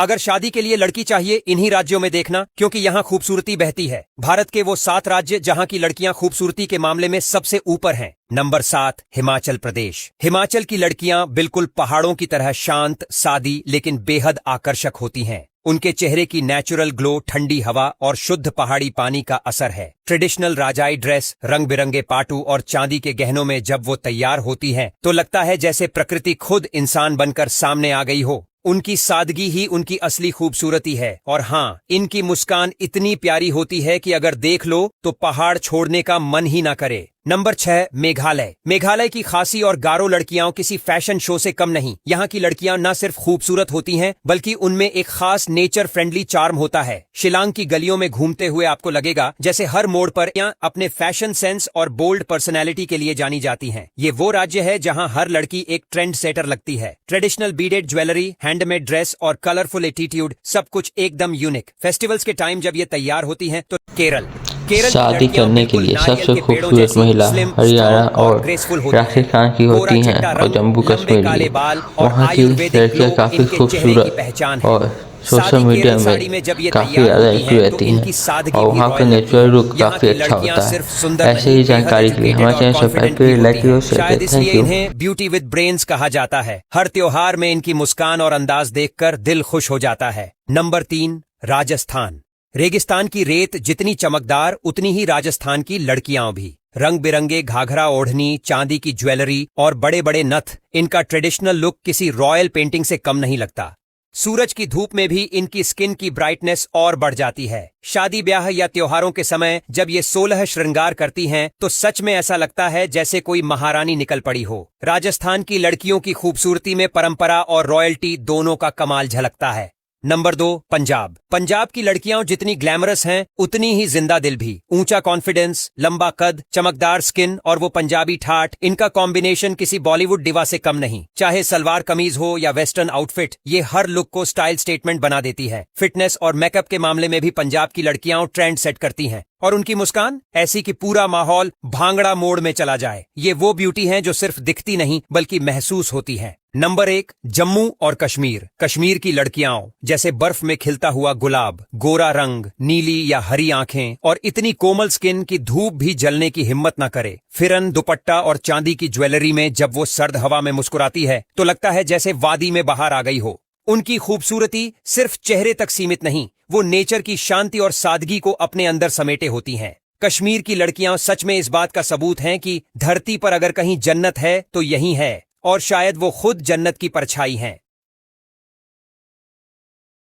अगर शादी के लिए लड़की चाहिए इन्हीं राज्यों में देखना, क्योंकि यहाँ खूबसूरती बहती है। भारत के वो 7 राज्य जहाँ की लड़कियां खूबसूरती के मामले में सबसे ऊपर हैं। नंबर 7, हिमाचल प्रदेश। हिमाचल की लड़कियां बिल्कुल पहाड़ों की तरह शांत, सादी लेकिन बेहद आकर्षक होती हैं। उनके चेहरे की नेचुरल ग्लो, ठंडी हवा और शुद्ध पहाड़ी पानी का असर है। ट्रेडिशनल राजाई ड्रेस, रंग बिरंगे पाटू और चांदी के गहनों में जब वो तैयार होती हैं, तो लगता है जैसे प्रकृति खुद इंसान बनकर सामने आ गई हो। उनकी सादगी ही उनकी असली खूबसूरती है। और हाँ, इनकी मुस्कान इतनी प्यारी होती है कि अगर देख लो तो पहाड़ छोड़ने का मन ही ना करे। नंबर 6, मेघालय। मेघालय की खासी और गारो लड़कियां किसी फैशन शो से कम नहीं। यहाँ की लड़कियां न सिर्फ खूबसूरत होती हैं, बल्कि उनमें एक खास नेचर फ्रेंडली चार्म होता है। शिलांग की गलियों में घूमते हुए आपको लगेगा जैसे हर मोड़ पर यहाँ अपने फैशन सेंस और बोल्ड पर्सनैलिटी के लिए जानी जाती हैं। ये वो राज्य है जहाँ हर लड़की एक ट्रेंड सेटर लगती है। Traditional beaded jewellery, handmade dress और कलरफुल एटीट्यूड, सब कुछ एकदम यूनिक। फेस्टिवल्स के टाइम जब ये तैयार होती हैं तो केरल शादी करने के लिए सबसे खूबसूरत महिला हरियाणा और राजस्थान की होती हैं और जम्मू कश्मीर की। वहाँ की लड़कियाँ काफ़ी खूबसूरत और सोशल मीडिया में काफ़ी ज़्यादा एक्टिव रहती हैं और वहाँ का नेचुरल लुक काफ़ी अच्छा होता है। ऐसे ही जानकारी के लिए हमारे चैनल सब्सक्राइब करिए, लाइक करिए, शेयर करिए। Thank you. इन्हें ब्यूटी विद ब्रेन्स कहा जाता है। हर त्योहार में इनकी मुस्कान और अंदाज देखकर दिल खुश हो जाता है। नंबर 3, राजस्थान। रेगिस्तान की रेत जितनी चमकदार, उतनी ही राजस्थान की लड़कियां भी। रंग बिरंगे घाघरा ओढ़नी, चांदी की ज्वेलरी और बड़े बड़े नथ, इनका ट्रेडिशनल लुक किसी रॉयल पेंटिंग से कम नहीं लगता। सूरज की धूप में भी इनकी स्किन की ब्राइटनेस और बढ़ जाती है। शादी ब्याह या त्योहारों के समय जब ये 16 श्रृंगार करती हैं, तो सच में ऐसा लगता है जैसे कोई महारानी निकल पड़ी हो। राजस्थान की लड़कियों की खूबसूरती में परंपरा और रॉयल्टी दोनों का कमाल झलकता है। नंबर 2, पंजाब। पंजाब की लड़कियां जितनी ग्लैमरस हैं, उतनी ही जिंदा दिल भी। ऊंचा कॉन्फिडेंस, लंबा कद, चमकदार स्किन और वो पंजाबी ठाठ, इनका कॉम्बिनेशन किसी बॉलीवुड डिवा से कम नहीं। चाहे सलवार कमीज हो या वेस्टर्न आउटफिट, ये हर लुक को स्टाइल स्टेटमेंट बना देती है। फिटनेस और मेकअप के मामले में भी पंजाब की लड़कियां ट्रेंड सेट करती हैं। और उनकी मुस्कान ऐसी कि पूरा माहौल भांगड़ा मोड़ में चला जाए। ये वो ब्यूटी है जो सिर्फ दिखती नहीं बल्कि महसूस होती है। नंबर 1, जम्मू और कश्मीर। कश्मीर की लड़कियां जैसे बर्फ में खिलता हुआ गुलाब, गोरा रंग, नीली या हरी आंखें और इतनी कोमल स्किन की धूप भी जलने की हिम्मत न करे। फिरन, दुपट्टा और चांदी की ज्वेलरी में जब वो सर्द हवा में मुस्कुराती है तो लगता है जैसे वादी में बाहर आ गई हो। उनकी खूबसूरती सिर्फ चेहरे तक सीमित नहीं, वो नेचर की शांति और सादगी को अपने अंदर समेटे होती हैं। कश्मीर की लड़कियां सच में इस बात का सबूत हैं कि धरती पर अगर कहीं जन्नत है तो यही है, और शायद वो खुद जन्नत की परछाई हैं।